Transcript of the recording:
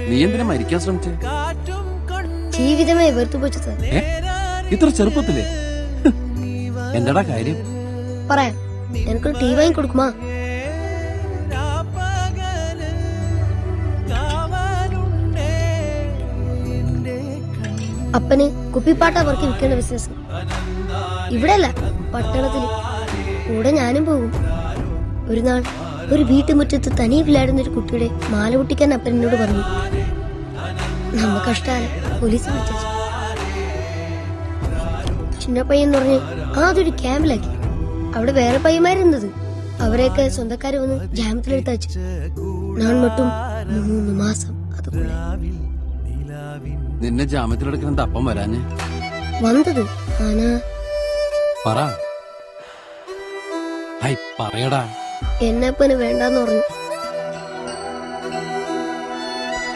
നീ എന്തിനാ മരിക്കാൻ ശ്രമിച്ചേ? ജീവിതമേ വെറുത്തുപോച്ചത്. ഇത്ര ചെറുപ്പത്തിലേ? എന്താടാ കാര്യം? പറയാം. എനിക്കൊരു ടീ വാങ്ങി കൊടുക്കുമാ? അപ്പന് കുപ്പിപ്പാട്ട അവർക്ക് വിൽക്കേണ്ട ബിസിനസ്. ഇവിടെയല്ല, പട്ടണത്തില്. കൂടെ ഞാനും പോകും. ഒരു നാൾ ഒരു വീട്ടുമുറ്റത്ത് തനിയില്ലായിരുന്ന ഒരു കുട്ടിയുടെ മാല പൊട്ടിക്കാൻ അപ്പൻ എന്നോട് പറഞ്ഞു. നമ്മ കഷ്ടാല പോലീസ് വിളിച്ചു. ചിന്ന പയ്യൻ പറഞ്ഞ് അതൊരു ക്യാമ്പിലാക്കി. അവിടെ വേറെ പയ്യന്മാരുന്നത്. അവരെയൊക്കെ സ്വന്തക്കാര് വന്ന് ജാമ്യത്തിലെടുത്തയച്ചു. ഞാൻ മട്ടും 3 മാസം അതുപോലെ. നിന്നെ ജാമ്യത്തിലെടുക്കുന്ന അപ്പം വരാഞ്ഞ് വന്നത് ആനാ പറ. പറയടാ. എന്നെപ്പന് വേണ്ടെന്ന് പറഞ്ഞു.